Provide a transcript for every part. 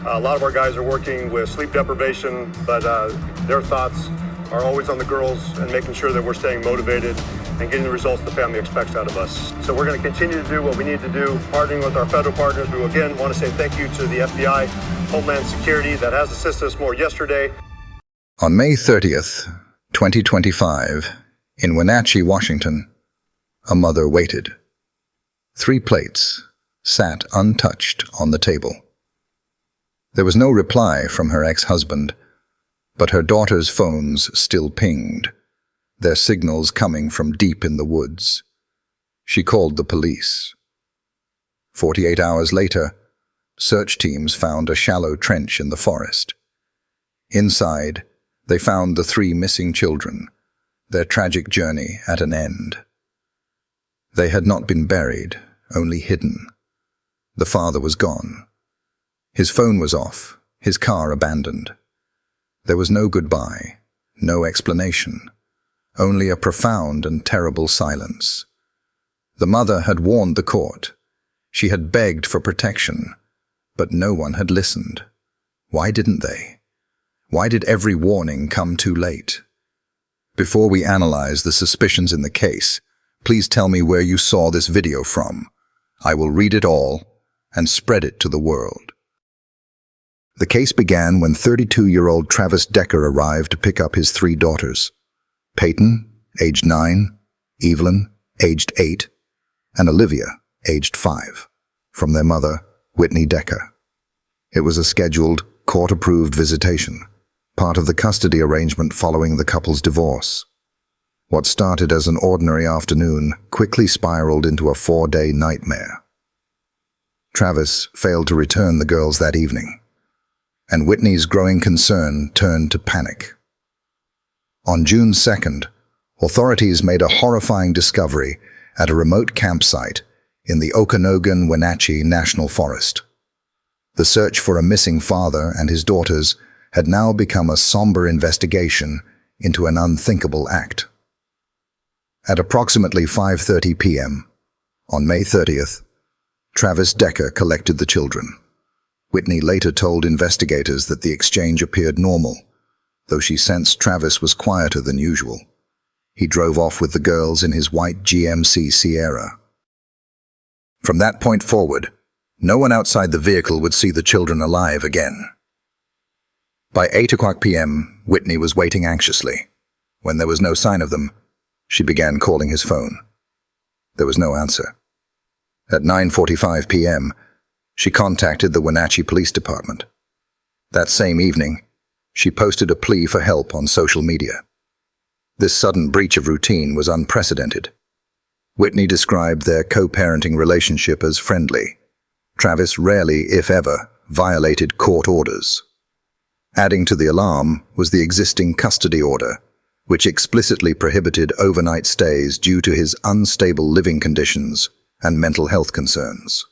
A lot of our guys are working with sleep deprivation, but their thoughts are always on the girls and making sure that we're staying motivated and getting the results the family expects out of us. So we're going to continue to do what we need to do, partnering with our federal partners. We again want to say thank you to the FBI, Homeland Security, that has assisted us more yesterday. On May 30th, 2025, in Wenatchee, Washington, a mother waited. 3 plates sat untouched on the table. There was no reply from her ex-husband, but her daughter's phones still pinged, their signals coming from deep in the woods. She called the police. 48 hours later, search teams found a shallow trench in the forest. Inside, they found the 3 missing children, their tragic journey at an end. They had not been buried, only hidden. The father was gone. His phone was off, his car abandoned. There was no goodbye, no explanation, only a profound and terrible silence. The mother had warned the court. She had begged for protection, but no one had listened. Why didn't they? Why did every warning come too late? Before we analyze the suspicions in the case, please tell me where you saw this video from. I will read it all and spread it to the world. The case began when 32-year-old Travis Decker arrived to pick up his 3 daughters, Peyton, aged 9, Evelyn, aged 8, and Olivia, aged 5, from their mother, Whitney Decker. It was a scheduled, court-approved visitation, part of the custody arrangement following the couple's divorce. What started as an ordinary afternoon quickly spiraled into a 4-day nightmare. Travis failed to return the girls that evening, and Whitney's growing concern turned to panic. On June 2nd, authorities made a horrifying discovery at a remote campsite in the Okanogan-Wenatchee National Forest. The search for a missing father and his daughters had now become a somber investigation into an unthinkable act. At approximately 5:30 p.m., on May 30th, Travis Decker collected the children. Whitney later told investigators that the exchange appeared normal, though she sensed Travis was quieter than usual. He drove off with the girls in his white GMC Sierra. From that point forward, no one outside the vehicle would see the children alive again. By 8:00 p.m., Whitney was waiting anxiously. When there was no sign of them, she began calling his phone. There was no answer. At 9:45 p.m., she contacted the Wenatchee Police Department. That same evening, she posted a plea for help on social media. This sudden breach of routine was unprecedented. Whitney described their co-parenting relationship as friendly. Travis rarely, if ever, violated court orders. Adding to the alarm was the existing custody order, which explicitly prohibited overnight stays due to his unstable living conditions and mental health concerns.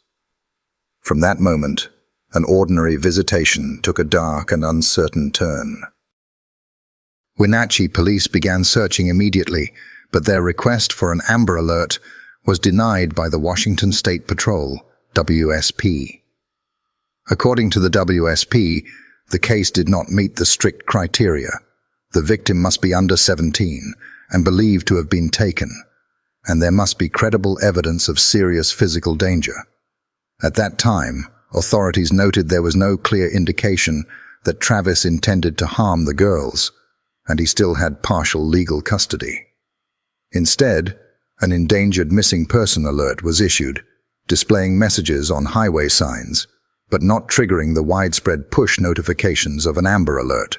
From that moment, an ordinary visitation took a dark and uncertain turn. Wenatchee police began searching immediately, but their request for an Amber Alert was denied by the Washington State Patrol, WSP. According to the WSP, the case did not meet the strict criteria. The victim must be under 17 and believed to have been taken, and there must be credible evidence of serious physical danger. At that time, authorities noted there was no clear indication that Travis intended to harm the girls, and he still had partial legal custody. Instead, an endangered missing person alert was issued, displaying messages on highway signs, but not triggering the widespread push notifications of an Amber Alert.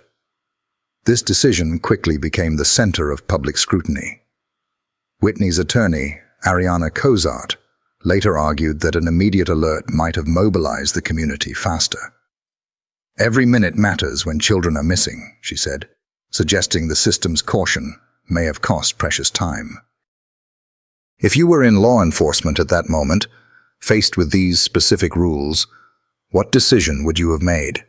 This decision quickly became the center of public scrutiny. Whitney's attorney, Ariana Cozart, later argued that an immediate alert might have mobilized the community faster. "Every minute matters when children are missing," she said, suggesting the system's caution may have cost precious time. If you were in law enforcement at that moment, faced with these specific rules, what decision would you have made?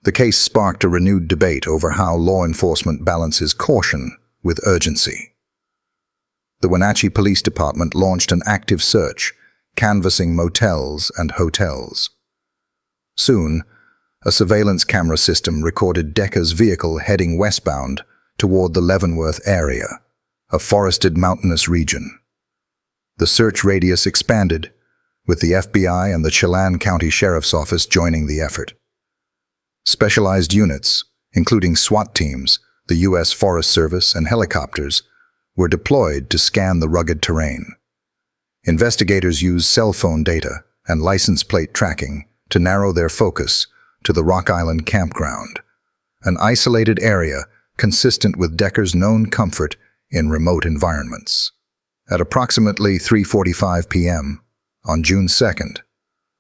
The case sparked a renewed debate over how law enforcement balances caution with urgency. The Wenatchee Police Department launched an active search, canvassing motels and hotels. Soon, A surveillance camera system recorded Decker's vehicle heading westbound toward the Leavenworth area, a forested mountainous region. The search radius expanded, with the FBI and the Chelan County Sheriff's Office joining the effort. Specialized units, including SWAT teams, the U.S. Forest Service, and helicopters, were deployed to scan the rugged terrain. Investigators used cell phone data and license plate tracking to narrow their focus to the Rock Island campground, an isolated area consistent with Decker's known comfort in remote environments. At approximately 3:45 p.m. on June 2nd,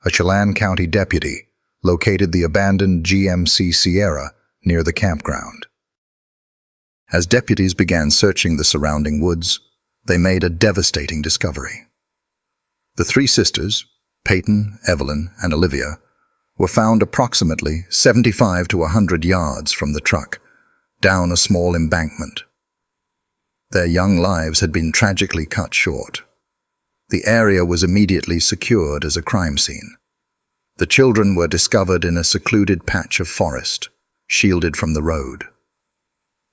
a Chelan County deputy located the abandoned GMC Sierra near the campground. As deputies began searching the surrounding woods, they made a devastating discovery. The three sisters, Peyton, Evelyn, and Olivia, were found approximately 75 to 100 yards from the truck, down a small embankment. Their young lives had been tragically cut short. The area was immediately secured as a crime scene. The children were discovered in a secluded patch of forest, shielded from the road.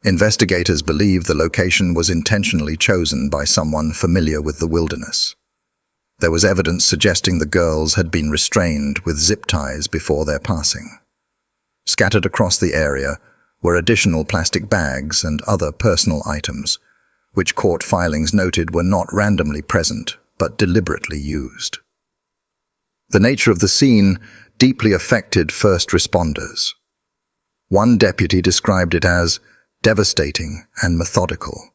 Investigators believe the location was intentionally chosen by someone familiar with the wilderness. There was evidence suggesting the girls had been restrained with zip ties before their passing. Scattered across the area were additional plastic bags and other personal items, which court filings noted were not randomly present but deliberately used. The nature of the scene deeply affected first responders. One deputy described it as devastating and methodical.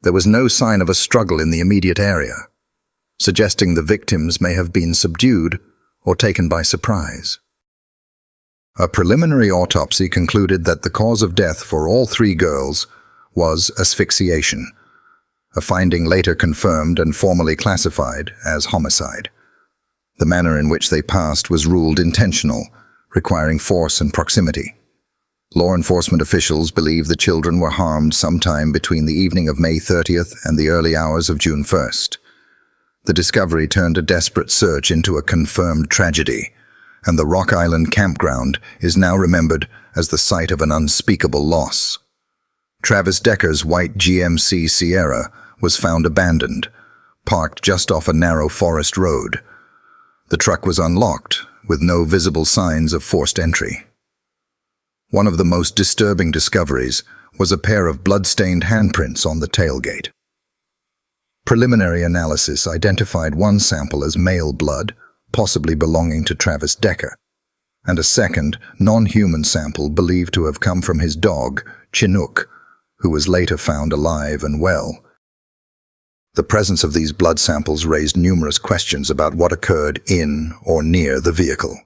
There was no sign of a struggle in the immediate area, suggesting the victims may have been subdued or taken by surprise. A preliminary autopsy concluded that the cause of death for all three girls was asphyxiation, a finding later confirmed and formally classified as homicide. The manner in which they passed was ruled intentional, requiring force and proximity. Law enforcement officials believe the children were harmed sometime between the evening of May 30th and the early hours of June 1st. The discovery turned a desperate search into a confirmed tragedy, and the Rock Island campground is now remembered as the site of an unspeakable loss. Travis Decker's white GMC Sierra was found abandoned, parked just off a narrow forest road. The truck was unlocked, with no visible signs of forced entry. One of the most disturbing discoveries was a pair of blood-stained handprints on the tailgate. Preliminary analysis identified one sample as male blood, possibly belonging to Travis Decker, and a second, non-human sample believed to have come from his dog, Chinook, who was later found alive and well. The presence of these blood samples raised numerous questions about what occurred in or near the vehicle.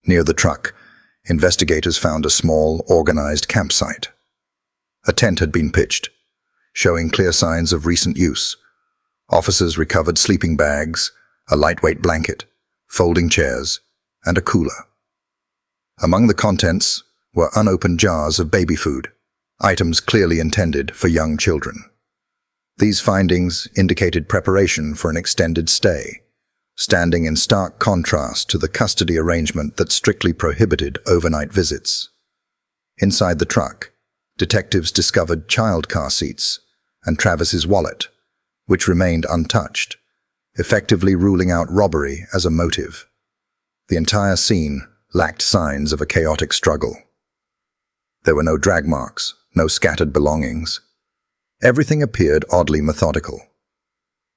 Near the truck, investigators found a small, organized campsite. A tent had been pitched, showing clear signs of recent use. Officers recovered sleeping bags, a lightweight blanket, folding chairs, and a cooler. Among the contents were unopened jars of baby food, items clearly intended for young children. These findings indicated preparation for an extended stay, standing in stark contrast to the custody arrangement that strictly prohibited overnight visits. Inside the truck, detectives discovered child car seats and Travis's wallet, which remained untouched, effectively ruling out robbery as a motive. The entire scene lacked signs of a chaotic struggle. There were no drag marks, no scattered belongings. Everything appeared oddly methodical.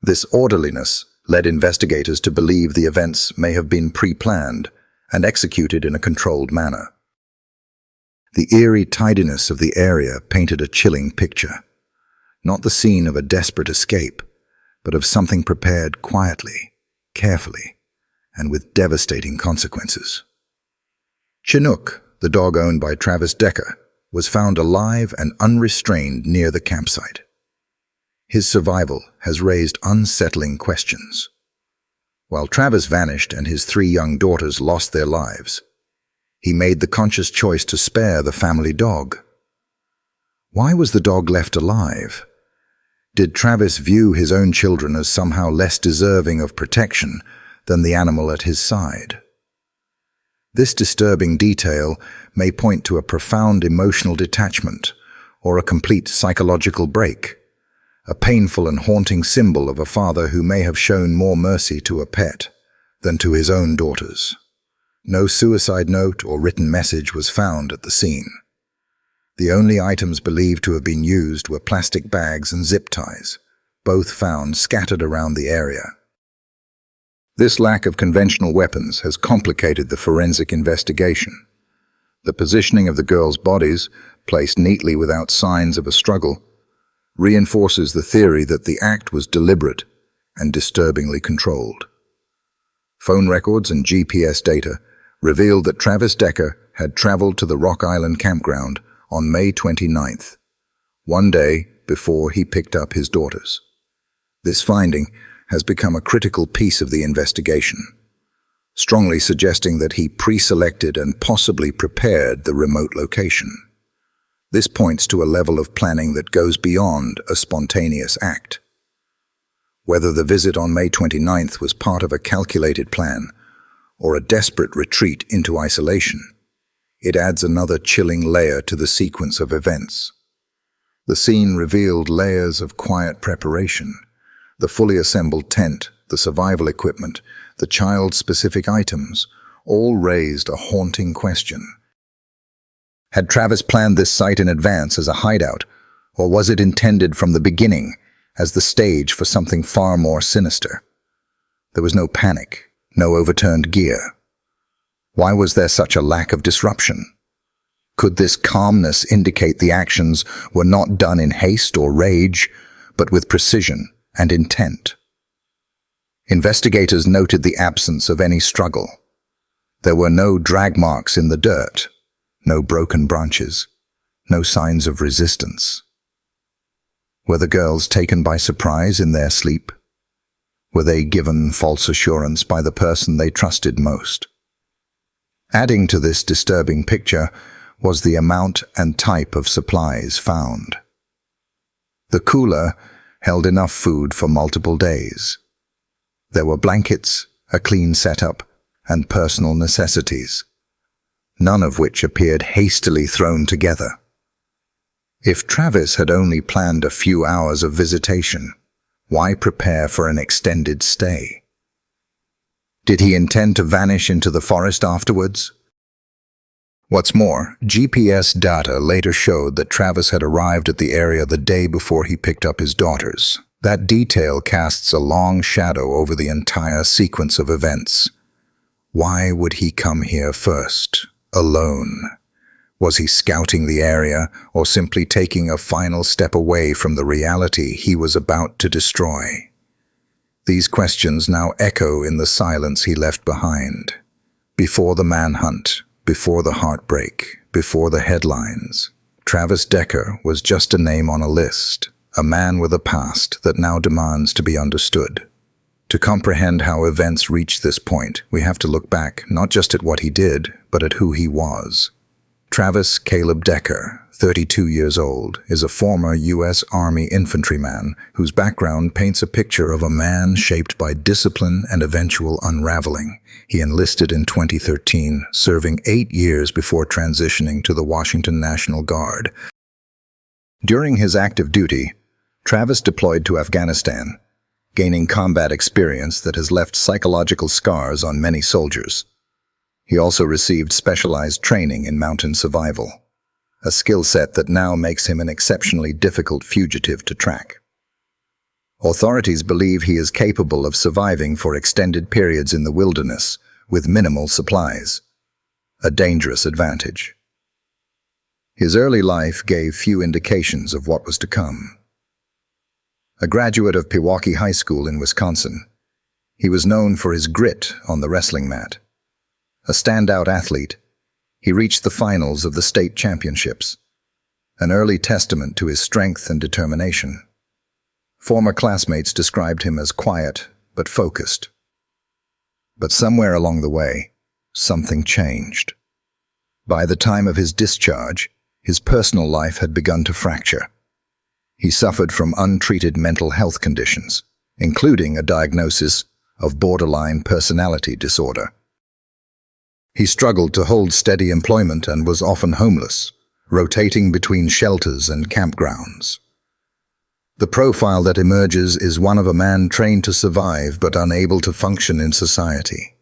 This orderliness led investigators to believe the events may have been pre-planned and executed in a controlled manner. The eerie tidiness of the area painted a chilling picture, not the scene of a desperate escape, but of something prepared quietly, carefully, and with devastating consequences. Chinook, the dog owned by Travis Decker, was found alive and unrestrained near the campsite. His survival has raised unsettling questions. While Travis vanished and his three young daughters lost their lives, he made the conscious choice to spare the family dog. Why was the dog left alive? Did Travis view his own children as somehow less deserving of protection than the animal at his side? This disturbing detail may point to a profound emotional detachment or a complete psychological break, a painful and haunting symbol of a father who may have shown more mercy to a pet than to his own daughters. No suicide note or written message was found at the scene. The only items believed to have been used were plastic bags and zip ties, both found scattered around the area. This lack of conventional weapons has complicated the forensic investigation. The positioning of the girls' bodies, placed neatly without signs of a struggle, reinforces the theory that the act was deliberate and disturbingly controlled. Phone records and GPS data revealed that Travis Decker had traveled to the Rock Island campground on May 29th, one day before he picked up his daughters. This finding has become a critical piece of the investigation, strongly suggesting that he pre-selected and possibly prepared the remote location. This points to a level of planning that goes beyond a spontaneous act. Whether the visit on May 29th was part of a calculated plan or a desperate retreat into isolation, it adds another chilling layer to the sequence of events. The scene revealed layers of quiet preparation. The fully assembled tent, the survival equipment, the child-specific items, all raised a haunting question. Had Travis planned this site in advance as a hideout, or was it intended from the beginning as the stage for something far more sinister? There was no panic, no overturned gear. Why was there such a lack of disruption? Could this calmness indicate the actions were not done in haste or rage, but with precision and intent? Investigators noted the absence of any struggle. There were no drag marks in the dirt, no broken branches, no signs of resistance. Were the girls taken by surprise in their sleep? Were they given false assurance by the person they trusted most? Adding to this disturbing picture was the amount and type of supplies found. The cooler held enough food for multiple days. There were blankets, a clean setup, and personal necessities, none of which appeared hastily thrown together. If Travis had only planned a few hours of visitation, why prepare for an extended stay? Did he intend to vanish into the forest afterwards? What's more, GPS data later showed that Travis had arrived at the area the day before he picked up his daughters. That detail casts a long shadow over the entire sequence of events. Why would he come here first, alone? Was he scouting the area or simply taking a final step away from the reality he was about to destroy? These questions now echo in the silence he left behind. Before the manhunt, before the heartbreak, before the headlines, Travis Decker was just a name on a list, a man with a past that now demands to be understood. To comprehend how events reached this point, we have to look back not just at what he did, but at who he was. Travis Caleb Decker, 32 years old, is a former U.S. Army infantryman whose background paints a picture of a man shaped by discipline and eventual unraveling. He enlisted in 2013, serving 8 years before transitioning to the Washington National Guard. During his active duty, Travis deployed to Afghanistan, gaining combat experience that has left psychological scars on many soldiers. He also received specialized training in mountain survival, a skill set that now makes him an exceptionally difficult fugitive to track. Authorities believe he is capable of surviving for extended periods in the wilderness with minimal supplies, a dangerous advantage. His early life gave few indications of what was to come. A graduate of Pewaukee High School in Wisconsin, he was known for his grit on the wrestling mat. A standout athlete, he reached the finals of the state championships, an early testament to his strength and determination. Former classmates described him as quiet but focused. But somewhere along the way, something changed. By the time of his discharge, his personal life had begun to fracture. He suffered from untreated mental health conditions, including a diagnosis of borderline personality disorder. He struggled to hold steady employment and was often homeless, rotating between shelters and campgrounds. The profile that emerges is one of a man trained to survive but unable to function in society.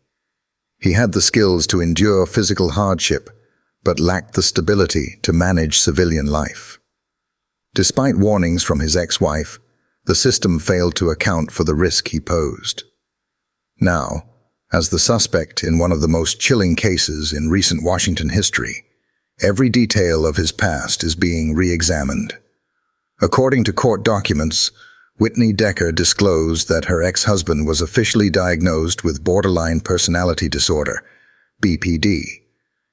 He had the skills to endure physical hardship, but lacked the stability to manage civilian life. Despite warnings from his ex-wife, the system failed to account for the risk he posed. Now, as the suspect in one of the most chilling cases in recent Washington history, every detail of his past is being re-examined. According to court documents, Whitney Decker disclosed that her ex-husband was officially diagnosed with borderline personality disorder, BPD,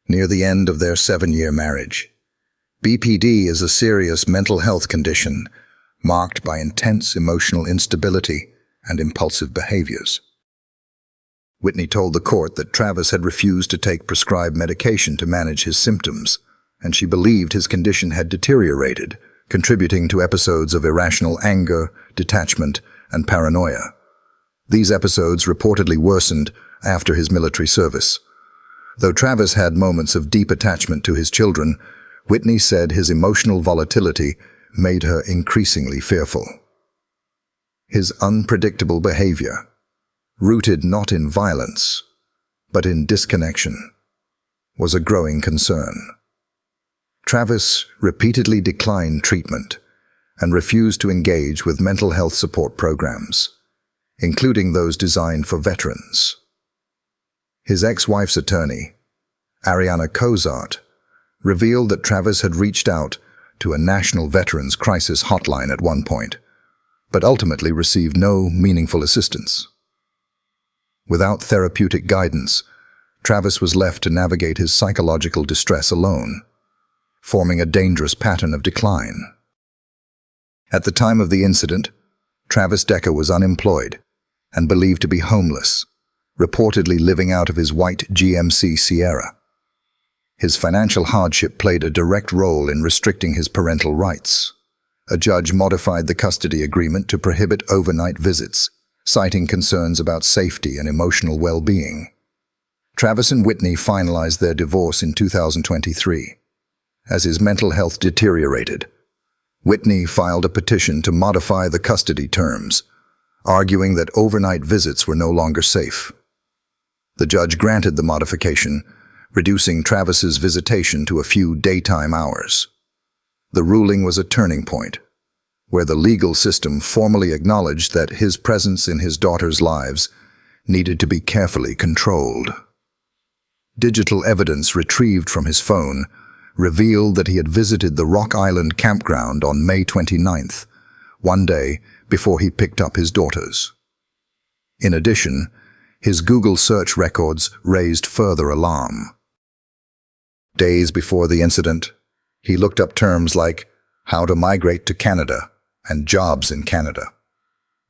near the end of their 7-year marriage. BPD is a serious mental health condition marked by intense emotional instability and impulsive behaviors. Whitney told the court that Travis had refused to take prescribed medication to manage his symptoms, and she believed his condition had deteriorated, contributing to episodes of irrational anger, detachment, and paranoia. These episodes reportedly worsened after his military service. Though Travis had moments of deep attachment to his children, Whitney said his emotional volatility made her increasingly fearful. His unpredictable behavior, rooted not in violence, but in disconnection, was a growing concern. Travis repeatedly declined treatment and refused to engage with mental health support programs, including those designed for veterans. His ex-wife's attorney, Ariana Cozart, revealed that Travis had reached out to a national veterans crisis hotline at one point, but ultimately received no meaningful assistance. Without therapeutic guidance, Travis was left to navigate his psychological distress alone, forming a dangerous pattern of decline. At the time of the incident, Travis Decker was unemployed and believed to be homeless, reportedly living out of his white GMC Sierra. His financial hardship played a direct role in restricting his parental rights. A judge modified the custody agreement to prohibit overnight visits, citing concerns about safety and emotional well-being. Travis and Whitney finalized their divorce in 2023. As his mental health deteriorated, Whitney filed a petition to modify the custody terms, arguing that overnight visits were no longer safe. The judge granted the modification, reducing Travis's visitation to a few daytime hours. The ruling was a turning point, where the legal system formally acknowledged that his presence in his daughter's lives needed to be carefully controlled. Digital evidence retrieved from his phone revealed that he had visited the Rock Island campground on May 29th, one day before he picked up his daughters. In addition, his Google search records raised further alarm. Days before the incident, he looked up terms like how to migrate to Canada and jobs in Canada.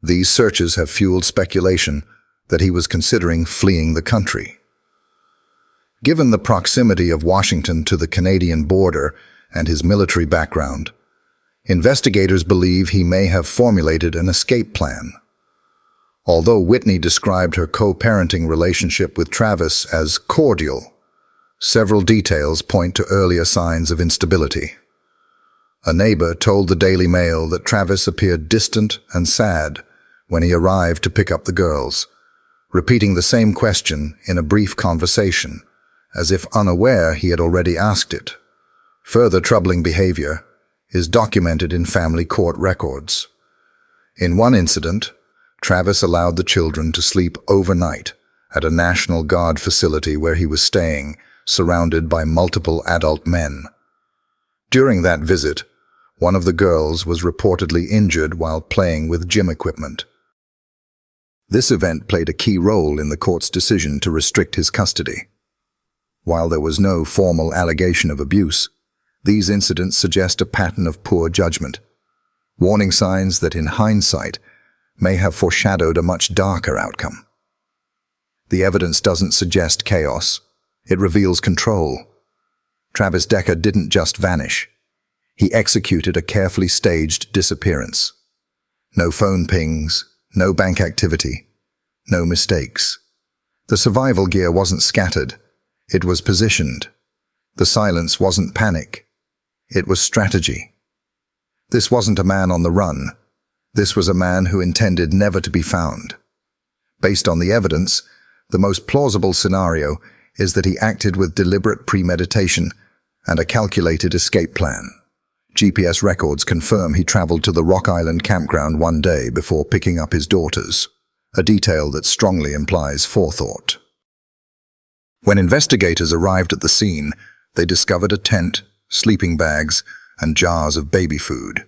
These searches have fueled speculation that he was considering fleeing the country. Given the proximity of Washington to the Canadian border and his military background, investigators believe he may have formulated an escape plan. Although Whitney described her co-parenting relationship with Travis as cordial, several details point to earlier signs of instability. A neighbor told the Daily Mail that Travis appeared distant and sad when he arrived to pick up the girls, repeating the same question in a brief conversation, as if unaware he had already asked it. Further troubling behavior is documented in family court records. In one incident, Travis allowed the children to sleep overnight at a National Guard facility where he was staying, surrounded by multiple adult men. During that visit, one of the girls was reportedly injured while playing with gym equipment. This event played a key role in the court's decision to restrict his custody. While there was no formal allegation of abuse, these incidents suggest a pattern of poor judgment, warning signs that in hindsight may have foreshadowed a much darker outcome. The evidence doesn't suggest chaos, it reveals control. Travis Decker didn't just vanish. He executed a carefully staged disappearance. No phone pings, no bank activity, no mistakes. The survival gear wasn't scattered. It was positioned. The silence wasn't panic. It was strategy. This wasn't a man on the run. This was a man who intended never to be found. Based on the evidence, the most plausible scenario is that he acted with deliberate premeditation and a calculated escape plan. GPS records confirm he traveled to the Rock Island campground one day before picking up his daughters, a detail that strongly implies forethought. When investigators arrived at the scene, they discovered a tent, sleeping bags, and jars of baby food,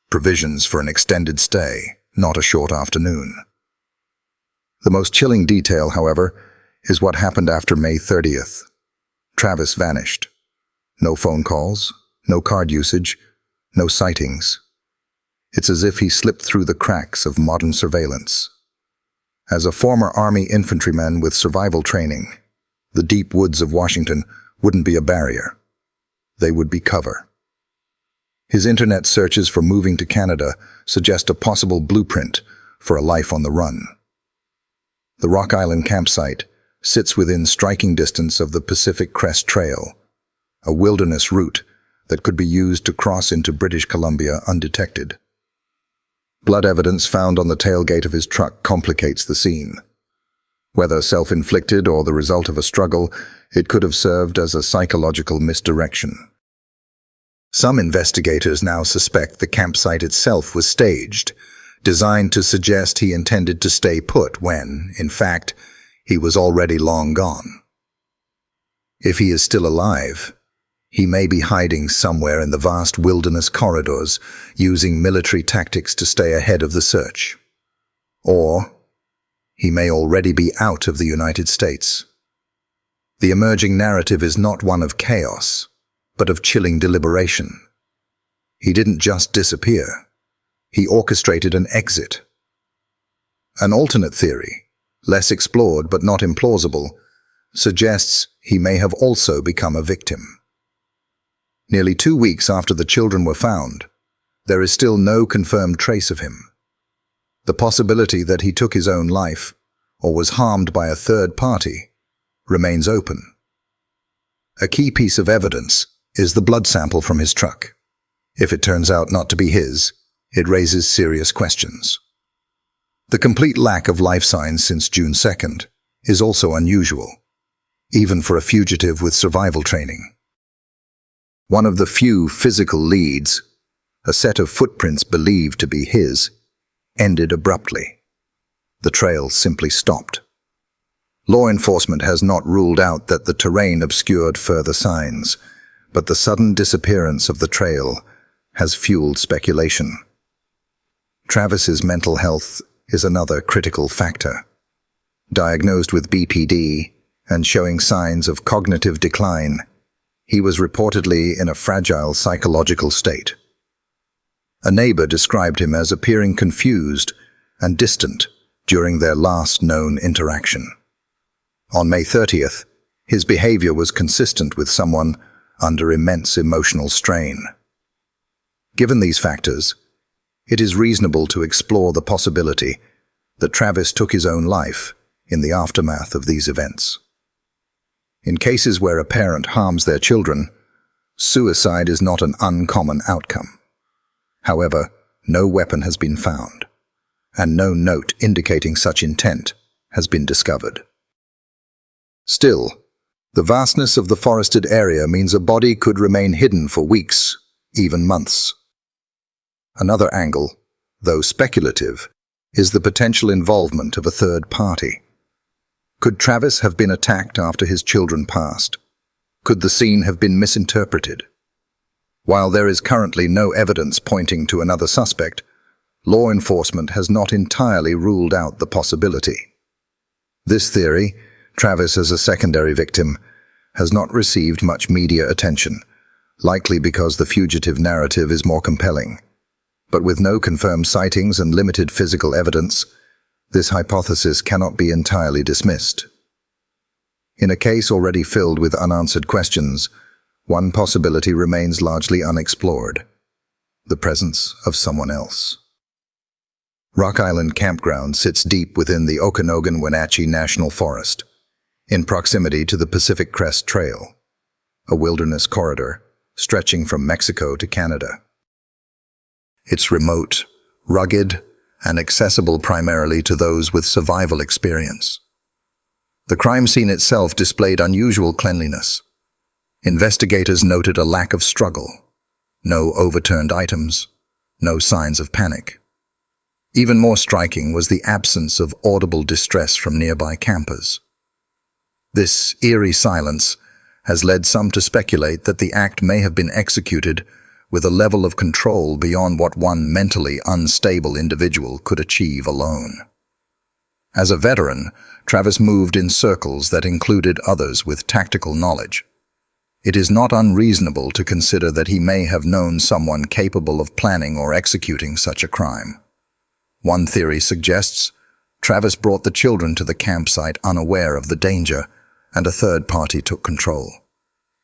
provisions for an extended stay, not a short afternoon. The most chilling detail, however, is what happened after May 30th. Travis vanished. No phone calls, no card usage, no sightings. It's as if he slipped through the cracks of modern surveillance. As a former Army infantryman with survival training, the deep woods of Washington wouldn't be a barrier. They would be cover. His internet searches for moving to Canada suggest a possible blueprint for a life on the run. The Rock Island campsite sits within striking distance of the Pacific Crest Trail, a wilderness route that could be used to cross into British Columbia undetected. Blood evidence found on the tailgate of his truck complicates the scene. Whether self-inflicted or the result of a struggle, it could have served as a psychological misdirection. Some investigators now suspect the campsite itself was staged, designed to suggest he intended to stay put when, in fact, he was already long gone. If he is still alive, he may be hiding somewhere in the vast wilderness corridors, using military tactics to stay ahead of the search. Or he may already be out of the United States. The emerging narrative is not one of chaos, but of chilling deliberation. He didn't just disappear. He orchestrated an exit. An alternate theory, less explored but not implausible, suggests he may have also become a victim. Nearly 2 weeks after the children were found, there is still no confirmed trace of him. The possibility that he took his own life, or was harmed by a third party, remains open. A key piece of evidence is the blood sample from his truck. If it turns out not to be his, it raises serious questions. The complete lack of life signs since June 2nd is also unusual, even for a fugitive with survival training. One of the few physical leads, a set of footprints believed to be his, ended abruptly. The trail simply stopped. Law enforcement has not ruled out that the terrain obscured further signs, but the sudden disappearance of the trail has fueled speculation. Travis's mental health is another critical factor. Diagnosed with BPD and showing signs of cognitive decline, he was reportedly in a fragile psychological state. A neighbor described him as appearing confused and distant during their last known interaction. On May 30th, his behavior was consistent with someone under immense emotional strain. Given these factors, it is reasonable to explore the possibility that Travis took his own life in the aftermath of these events. In cases where a parent harms their children, suicide is not an uncommon outcome. However, no weapon has been found, and no note indicating such intent has been discovered. Still, the vastness of the forested area means a body could remain hidden for weeks, even months. Another angle, though speculative, is the potential involvement of a third party. Could Travis have been attacked after his children passed? Could the scene have been misinterpreted? While there is currently no evidence pointing to another suspect, law enforcement has not entirely ruled out the possibility. This theory, Travis as a secondary victim, has not received much media attention, likely because the fugitive narrative is more compelling. But with no confirmed sightings and limited physical evidence, this hypothesis cannot be entirely dismissed. In a case already filled with unanswered questions, one possibility remains largely unexplored: the presence of someone else. Rock Island Campground sits deep within the Okanogan-Wenatchee National Forest. in proximity to the Pacific Crest Trail, a wilderness corridor stretching from Mexico to Canada. It's remote, rugged, and accessible primarily to those with survival experience. The crime scene itself displayed unusual cleanliness. Investigators noted a lack of struggle, no overturned items, no signs of panic. Even more striking was the absence of audible distress from nearby campers. This eerie silence has led some to speculate that the act may have been executed with a level of control beyond what one mentally unstable individual could achieve alone. As a veteran, Travis moved in circles that included others with tactical knowledge. It is not unreasonable to consider that he may have known someone capable of planning or executing such a crime. One theory suggests Travis brought the children to the campsite unaware of the danger, and a third party took control.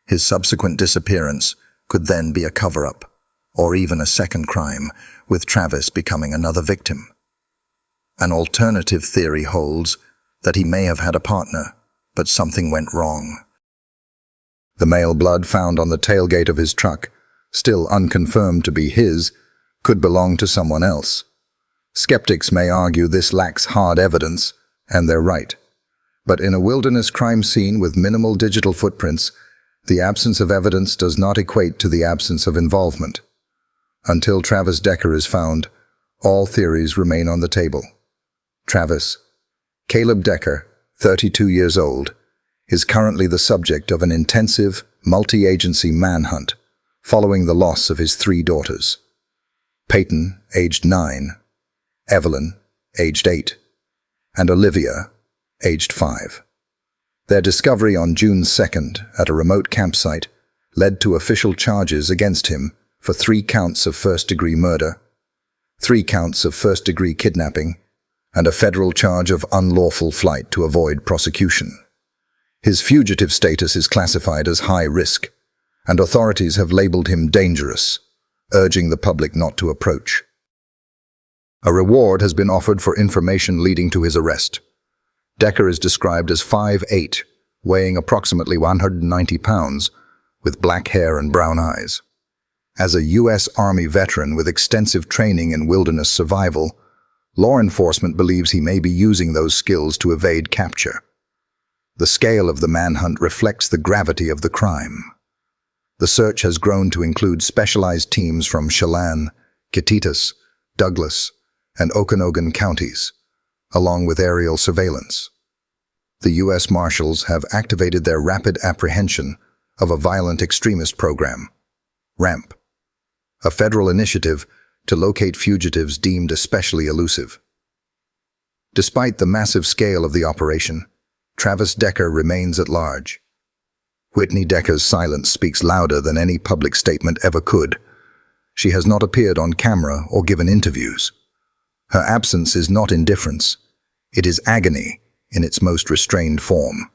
His subsequent disappearance could then be a cover-up, or even a second crime, with Travis becoming another victim. An alternative theory holds that he may have had a partner, but something went wrong. The male blood found on the tailgate of his truck, still unconfirmed to be his, could belong to someone else. Skeptics may argue this lacks hard evidence, and they're right. But in a wilderness crime scene with minimal digital footprints, the absence of evidence does not equate to the absence of involvement. Until Travis Decker is found, all theories remain on the table. Travis, Caleb Decker, 32 years old, is currently the subject of an intensive, multi-agency manhunt following the loss of his 3 daughters. Peyton, aged 9, Evelyn, aged 8, and Olivia, aged 5. Their discovery on June 2nd at a remote campsite led to official charges against him for 3 counts of first-degree murder, 3 counts of first-degree kidnapping, and a federal charge of unlawful flight to avoid prosecution. His fugitive status is classified as high risk, and authorities have labeled him dangerous, urging the public not to approach. A reward has been offered for information leading to his arrest. Decker is described as 5'8", weighing approximately 190 pounds, with black hair and brown eyes. As a U.S. Army veteran with extensive training in wilderness survival, law enforcement believes he may be using those skills to evade capture. The scale of the manhunt reflects the gravity of the crime. The search has grown to include specialized teams from Chelan, Kittitas, Douglas, and Okanogan counties, along with aerial surveillance. The U.S. Marshals have activated their rapid apprehension of a violent extremist program, RAMP, a federal initiative to locate fugitives deemed especially elusive. Despite the massive scale of the operation, Travis Decker remains at large. Whitney Decker's silence speaks louder than any public statement ever could. She has not appeared on camera or given interviews. Her absence is not indifference. It is agony in its most restrained form.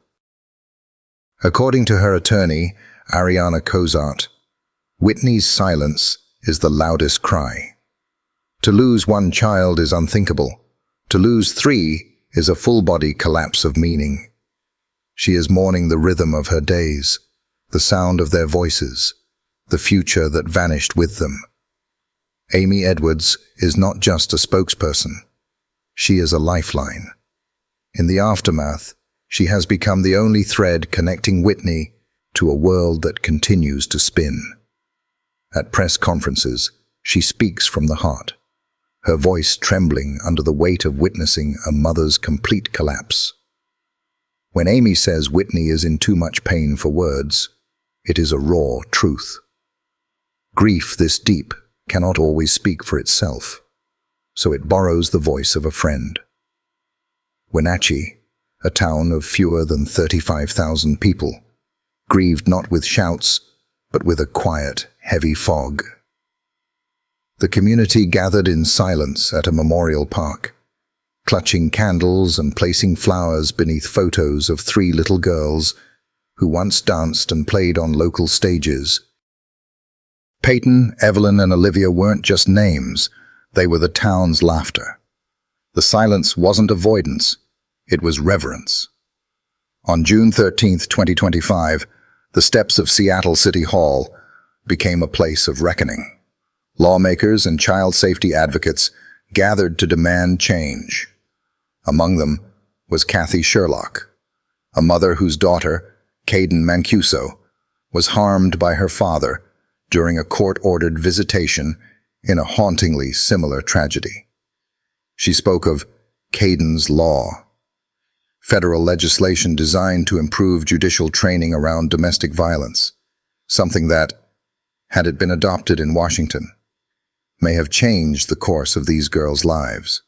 According to her attorney, Ariana Cozart, Whitney's silence is the loudest cry. To lose 1 child is unthinkable. To lose 3 is a full-body collapse of meaning. She is mourning the rhythm of her days, the sound of their voices, the future that vanished with them. Amy Edwards is not just a spokesperson. She is a lifeline. In the aftermath, she has become the only thread connecting Whitney to a world that continues to spin. At press conferences, she speaks from the heart, her voice trembling under the weight of witnessing a mother's complete collapse. When Amy says Whitney is in too much pain for words, it is a raw truth. Grief this deep cannot always speak for itself, so it borrows the voice of a friend. Wenatchee, a town of fewer than 35,000 people, grieved not with shouts, but with a quiet, heavy fog. The community gathered in silence at a memorial park, clutching candles and placing flowers beneath photos of 3 little girls who once danced and played on local stages. Peyton, Evelyn, and Olivia weren't just names, they were the town's laughter. The silence wasn't avoidance, it was reverence. On June 13, 2025, the steps of Seattle City Hall became a place of reckoning. Lawmakers and child safety advocates gathered to demand change. Among them was Kathy Sherlock, a mother whose daughter, Caden Mancuso, was harmed by her father during a court-ordered visitation in a hauntingly similar tragedy. She spoke of Caden's Law, federal legislation designed to improve judicial training around domestic violence, something that, had it been adopted in Washington, may have changed the course of these girls' lives.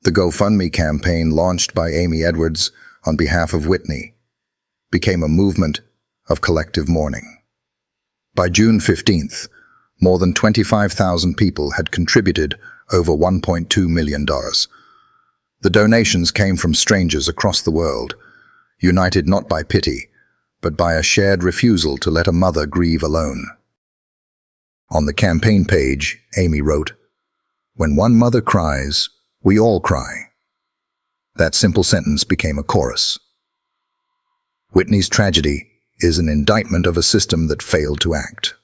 The GoFundMe campaign launched by Amy Edwards on behalf of Whitney became a movement of collective mourning. By June 15th, more than 25,000 people had contributed over $1.2 million. The donations came from strangers across the world, united not by pity, but by a shared refusal to let a mother grieve alone. On the campaign page, Amy wrote, "When one mother cries, we all cry." That simple sentence became a chorus. Whitney's tragedy is an indictment of a system that failed to act.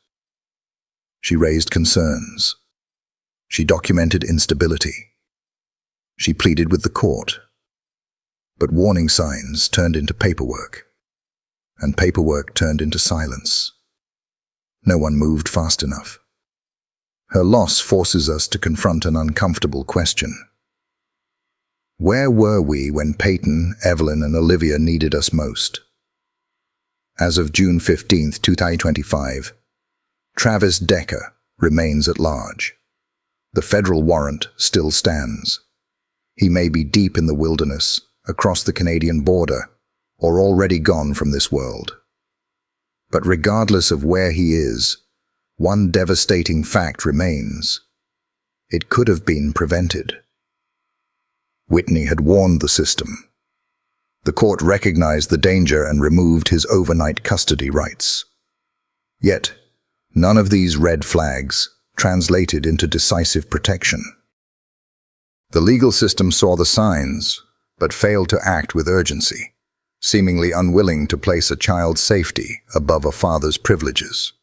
She raised concerns. She documented instability. She pleaded with the court. But warning signs turned into paperwork, and paperwork turned into silence. No one moved fast enough. Her loss forces us to confront an uncomfortable question. Where were we when Peyton, Evelyn, and Olivia needed us most? As of June 15, 2025, Travis Decker remains at large. The federal warrant still stands. He may be deep in the wilderness, across the Canadian border, or already gone from this world. But regardless of where he is, one devastating fact remains. It could have been prevented. Whitney had warned the system. The court recognized the danger and removed his overnight custody rights. Yet, none of these red flags translated into decisive protection. The legal system saw the signs, but failed to act with urgency, seemingly unwilling to place a child's safety above a father's privileges.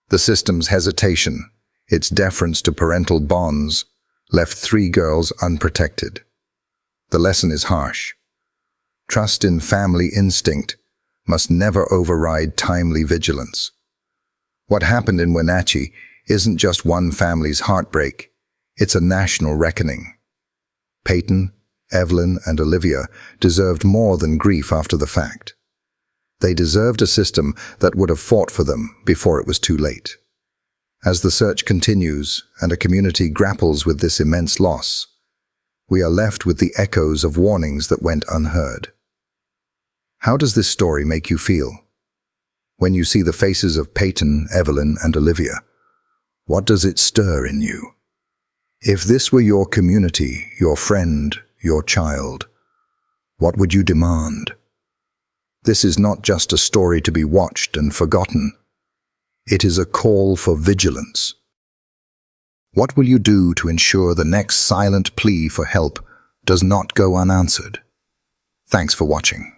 The system's hesitation, its deference to parental bonds, left 3 girls unprotected. The lesson is harsh. Trust in family instinct must never override timely vigilance. What happened in Wenatchee isn't just one family's heartbreak, it's a national reckoning. Peyton, Evelyn, and Olivia deserved more than grief after the fact. They deserved a system that would have fought for them before it was too late. As the search continues and a community grapples with this immense loss, we are left with the echoes of warnings that went unheard. How does this story make you feel? When you see the faces of Peyton, Evelyn, and Olivia, what does it stir in you? If this were your community, your friend, your child, what would you demand? This is not just a story to be watched and forgotten. It is a call for vigilance. What will you do to ensure the next silent plea for help does not go unanswered? Thanks for watching.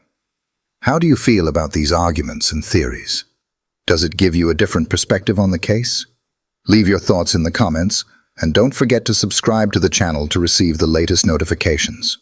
How do you feel about these arguments and theories? Does it give you a different perspective on the case? Leave your thoughts in the comments, and don't forget to subscribe to the channel to receive the latest notifications.